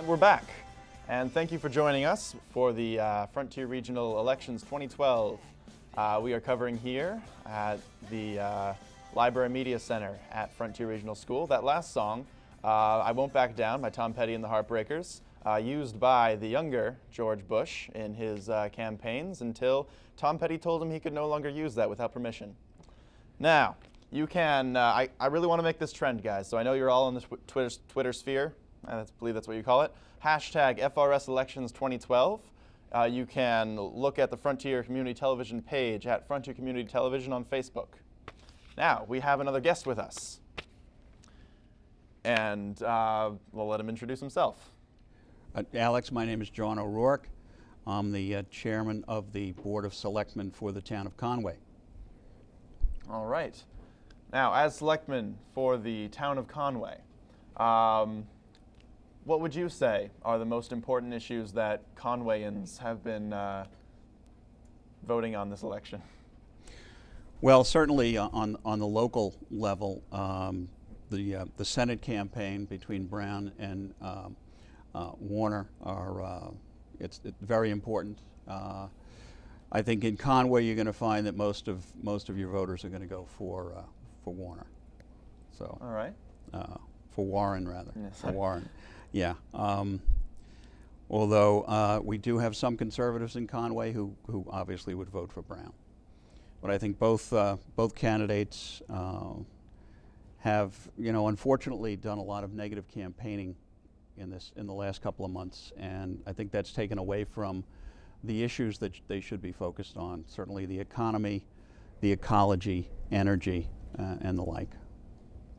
we're back, and thank you for joining us for the Frontier Regional Elections 2012. We are covering here at the Library Media Center at Frontier Regional School. That last song, I Won't Back Down by Tom Petty and the Heartbreakers, used by the younger George Bush in his campaigns until Tom Petty told him he could no longer use that without permission. Now, you can, I really want to make this trend, guys, so I know you're all in the Twitter sphere. I believe that's what you call it. Hashtag FRS Elections 2012. You can look at the Frontier Community Television page at Frontier Community Television on Facebook. Now, we have another guest with us. And we'll let him introduce himself. Alex, my name is John O'Rourke. I'm the chairman of the Board of Selectmen for the town of Conway. All right. Now, as selectman for the town of Conway, what would you say are the most important issues that Conwayans have been voting on this election? Well, certainly on the local level, the Senate campaign between Brown and Warner are it's very important. I think in Conway you're going to find that most of your voters are going to go for Warner. So all right. For Warren rather. Yes. For Warren. Yeah. Although we do have some conservatives in Conway who obviously would vote for Brown. But I think both candidates have, unfortunately done a lot of negative campaigning in the last couple of months, and I think that's taken away from the issues that they should be focused on. Certainly the economy, the ecology, energy, and the like.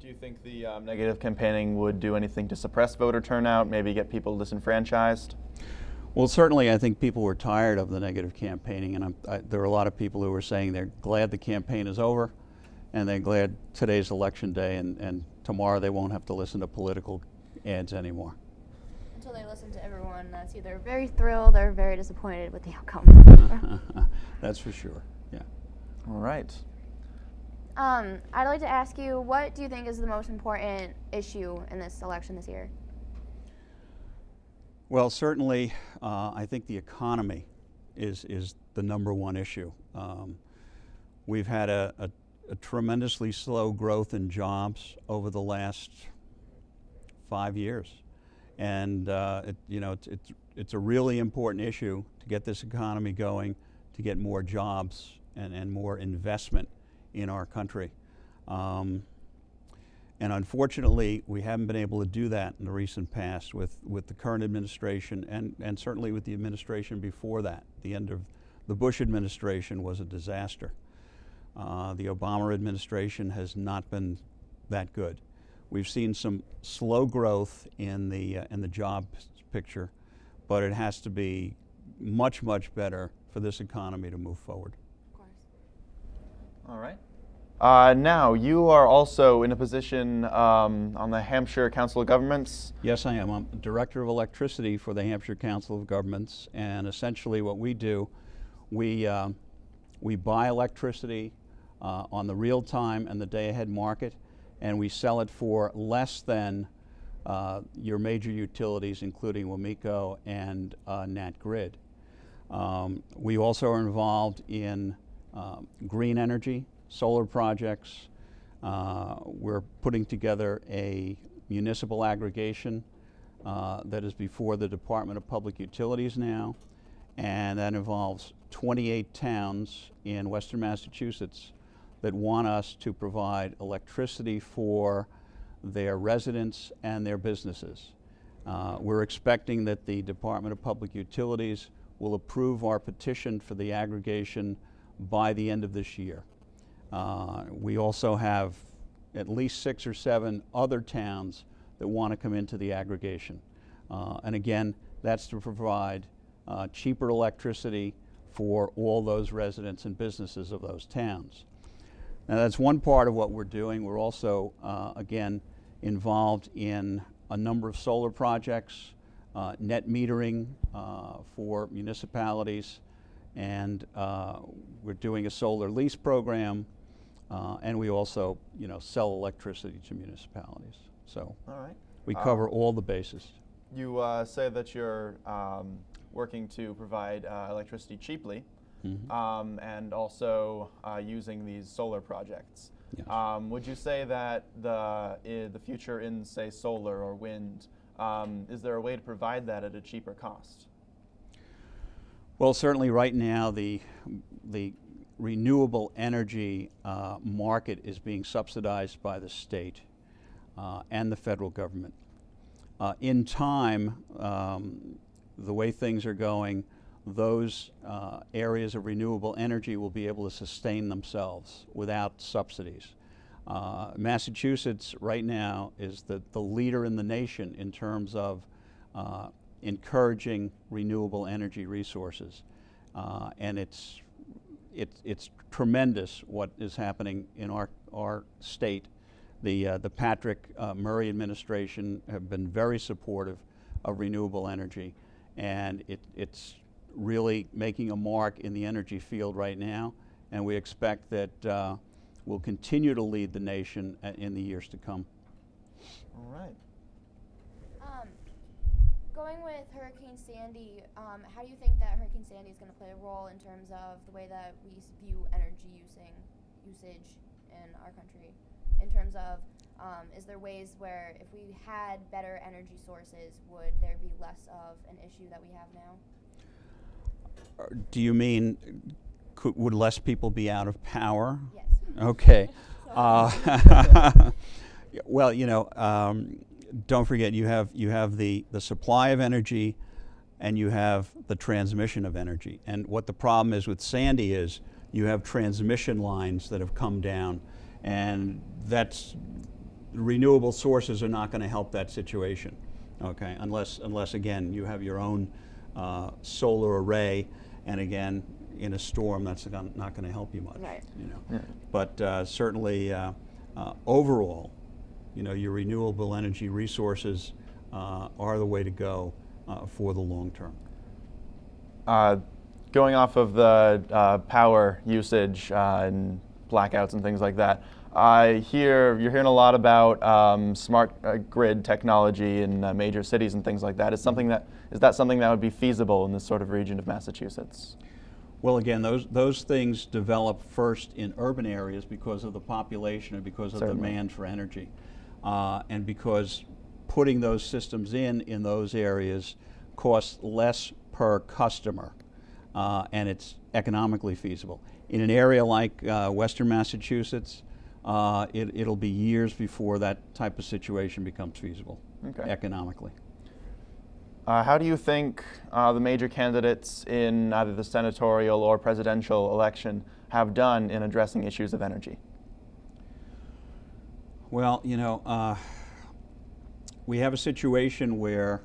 Do you think the negative campaigning would do anything to suppress voter turnout, maybe get people disenfranchised? Well, certainly I think people were tired of the negative campaigning, and there are a lot of people who are saying they're glad the campaign is over, and they're glad today's election day, and tomorrow they won't have to listen to political ads anymore. Until they listen to everyone that's either very thrilled or very disappointed with the outcome. That's for sure, yeah. All right. I'd like to ask you, what do you think is the most important issue in this election this year? Well, certainly, I think the economy is the #1 issue. We've had a tremendously slow growth in jobs over the last 5 years, and it's a really important issue to get this economy going, to get more jobs and more investment in our country. And unfortunately, we haven't been able to do that in the recent past with the current administration and certainly with the administration before that. The end of the Bush administration was a disaster. The Obama administration has not been that good. We've seen some slow growth in the job picture, but it has to be much, much better for this economy to move forward. All right. Now, you are also in a position on the Hampshire Council of Governments. Yes, I am. I'm Director of Electricity for the Hampshire Council of Governments, and essentially what we do, we buy electricity on the real-time and the day-ahead market, and we sell it for less than your major utilities, including WMECO and Nat Grid. We also are involved in green energy, solar projects. We're putting together a municipal aggregation that is before the Department of Public Utilities now, and that involves 28 towns in Western Massachusetts that want us to provide electricity for their residents and their businesses. We're expecting that the Department of Public Utilities will approve our petition for the aggregation by the end of this year. We also have at least 6 or 7 other towns that want to come into the aggregation. And again, that's to provide cheaper electricity for all those residents and businesses of those towns. Now, that's one part of what we're doing. We're also, again, involved in a number of solar projects, net metering for municipalities, and we're doing a solar lease program, and we also, sell electricity to municipalities. So all right. we cover all the bases. You say that you're working to provide electricity cheaply, and also using these solar projects. Yes. Would you say that the future in, say, solar or wind, is there a way to provide that at a cheaper cost? Well, certainly right now the renewable energy market is being subsidized by the state and the federal government. In time, the way things are going, those areas of renewable energy will be able to sustain themselves without subsidies. Massachusetts right now is the leader in the nation in terms of encouraging renewable energy resources, and it's tremendous what is happening in our state. The Patrick Murray administration have been very supportive of renewable energy, and it's really making a mark in the energy field right now, and we expect that we'll continue to lead the nation in the years to come. All right. Going with Hurricane Sandy, how do you think that Hurricane Sandy is going to play a role in terms of the way that we view energy usage in our country? In terms of, is there ways where if we had better energy sources, would there be less of an issue that we have now? Do you mean, would less people be out of power? Yes. Okay. Well, you know, don't forget you have the supply of energy, and you have the transmission of energy. And what the problem is with Sandy is you have transmission lines that have come down, and renewable sources are not going to help that situation, okay? Unless again you have your own solar array, and again in a storm that's not going to help you much, right? You know. Yeah. But certainly overall, you know, your renewable energy resources are the way to go for the long term. Going off of the power usage and blackouts and things like that, you're hearing a lot about smart grid technology in major cities and things like that. Is that something that would be feasible in this sort of region of Massachusetts? Well, again, those things develop first in urban areas because of the population and because of the demand for energy, and because putting those systems in those areas costs less per customer, and it's economically feasible. In an area like Western Massachusetts, it'll be years before that type of situation becomes feasible economically. How do you think the major candidates in either the senatorial or presidential election have done in addressing issues of energy? Well, you know, we have a situation where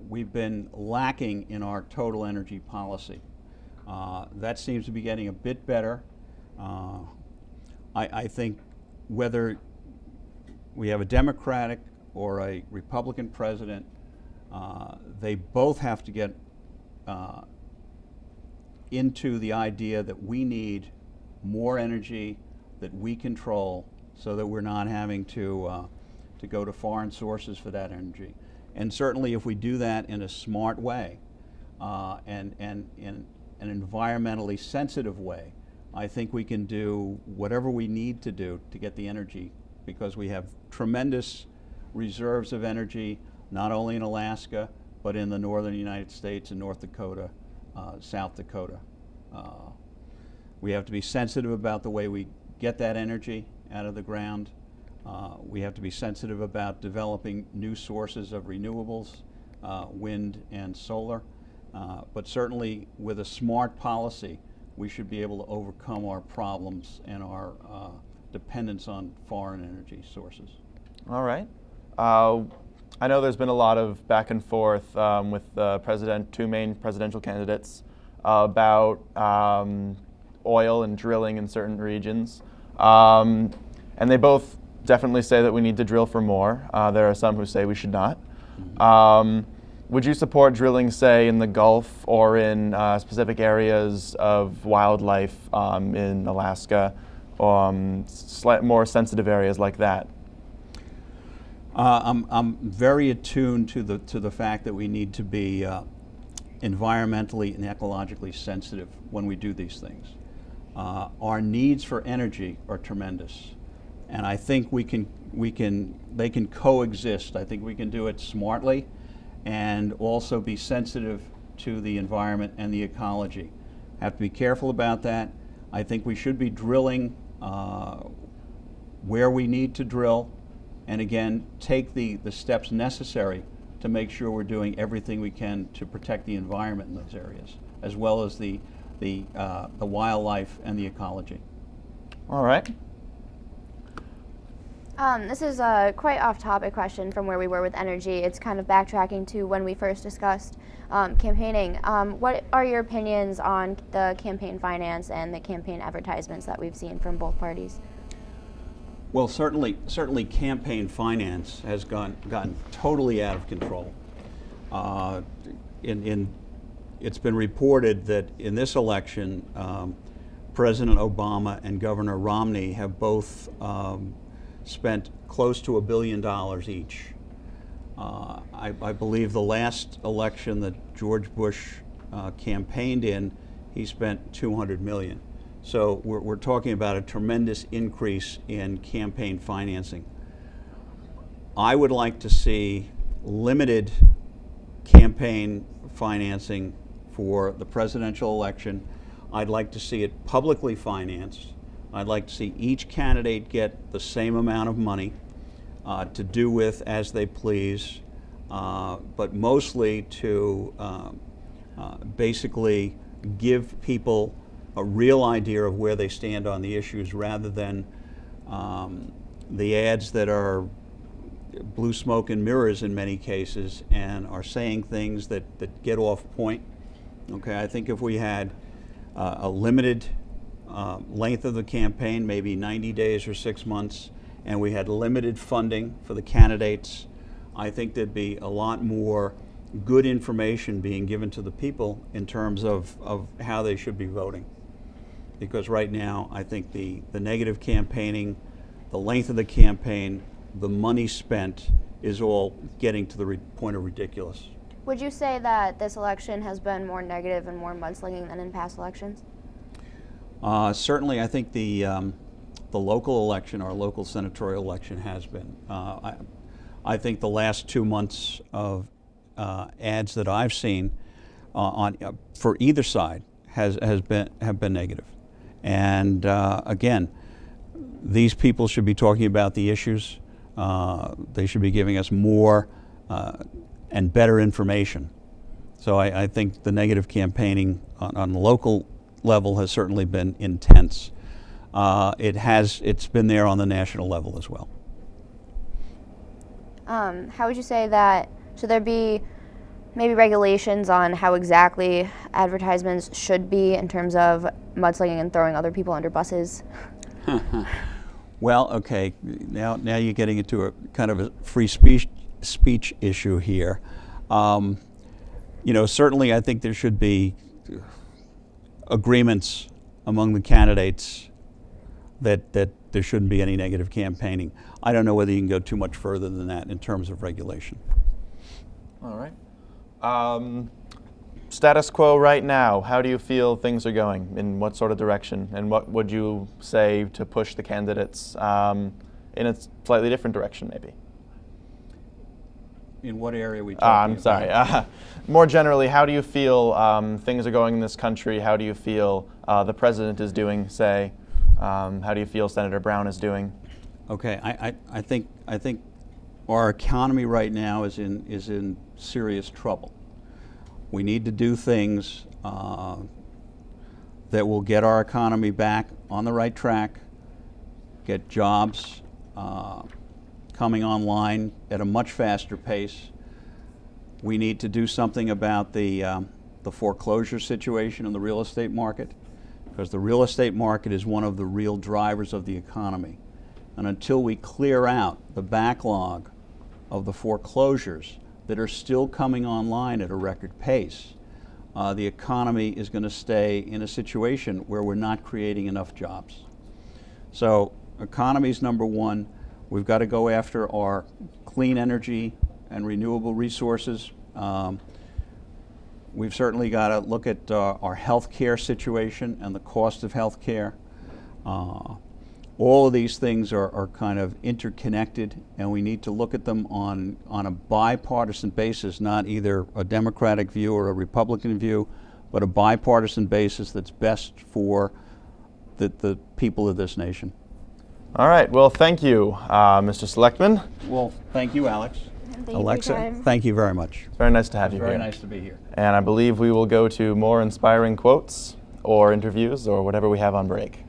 we've been lacking in our total energy policy. That seems to be getting a bit better. I think whether we have a Democratic or a Republican president, they both have to get into the idea that we need more energy that we control, so that we're not having to go to foreign sources for that energy. And certainly if we do that in a smart way and in an environmentally sensitive way, I think we can do whatever we need to do to get the energy, because we have tremendous reserves of energy, not only in Alaska, but in the northern United States and North Dakota, South Dakota. We have to be sensitive about the way we get that energy out of the ground. We have to be sensitive about developing new sources of renewables, wind and solar. But certainly with a smart policy, we should be able to overcome our problems and our dependence on foreign energy sources. All right. I know there's been a lot of back and forth with the two main presidential candidates about oil and drilling in certain regions. And they both definitely say that we need to drill for more. There are some who say we should not. Would you support drilling, say, in the Gulf or in specific areas of wildlife in Alaska, more sensitive areas like that? I'm very attuned to the fact that we need to be environmentally and ecologically sensitive when we do these things. Our needs for energy are tremendous, and I think they can coexist. I think we can do it smartly and also be sensitive to the environment and the ecology. Have to be careful about that. I think we should be drilling where we need to drill, and again, take the steps necessary to make sure we're doing everything we can to protect the environment in those areas, as well as the wildlife and the ecology. All right. This is a quite off-topic question from where we were with energy. It's kind of backtracking to when we first discussed campaigning. What are your opinions on the campaign finance and the campaign advertisements that we've seen from both parties? Well, certainly campaign finance has gotten totally out of control. It's been reported that in this election, President Obama and Governor Romney have both spent close to $1 billion each. I believe the last election that George Bush campaigned in, he spent $200 million. So we're talking about a tremendous increase in campaign financing. I would like to see limited campaign financing for the presidential election. I'd like to see it publicly financed. I'd like to see each candidate get the same amount of money to do with as they please, but mostly to basically give people a real idea of where they stand on the issues, rather than the ads that are blue smoke and mirrors in many cases and are saying things that get off point. Okay, I think if we had a limited length of the campaign, maybe 90 days or 6 months, and we had limited funding for the candidates, I think there'd be a lot more good information being given to the people in terms of how they should be voting. Because right now, I think the negative campaigning, the length of the campaign, the money spent is all getting to the point of ridiculous. Would you say that this election has been more negative and more mudslinging than in past elections? Certainly, I think the local election, our local senatorial election, has been. I think the last 2 months of ads that I've seen for either side have been negative. And again, these people should be talking about the issues. They should be giving us more and better information. So I think the negative campaigning on the local level has certainly been intense. It's been there on the national level as well. How would you say that, should there be maybe regulations on how exactly advertisements should be in terms of mudslinging and throwing other people under buses? Well, okay, now you're getting into a kind of a free speech issue here. Certainly I think there should be agreements among the candidates that there shouldn't be any negative campaigning. I don't know whether you can go too much further than that in terms of regulation. All right. Status quo right now, how do you feel things are going? In what sort of direction? And what would you say to push the candidates in a slightly different direction, maybe? In what area are we talking about? I'm sorry. More generally, how do you feel things are going in this country? How do you feel the president is doing, say? How do you feel Senator Brown is doing? Okay, I think our economy right now is in serious trouble. We need to do things that will get our economy back on the right track, get jobs coming online at a much faster pace. We need to do something about the foreclosure situation in the real estate market, because the real estate market is one of the real drivers of the economy. And until we clear out the backlog of the foreclosures that are still coming online at a record pace, the economy is going to stay in a situation where we're not creating enough jobs. So economy is number one. We've got to go after our clean energy and renewable resources. We've certainly got to look at our health care situation and the cost of health care. All of these things are kind of interconnected, and we need to look at them on a bipartisan basis, not either a Democratic view or a Republican view, but a bipartisan basis that's best for the people of this nation. All right. Well, thank you, Mr. Selectman. Well, thank you, Alex. Thank Alexa, you for your time. thank you very much. It's very nice to have you here. Very nice to be here. And I believe we will go to more inspiring quotes or interviews or whatever we have on break.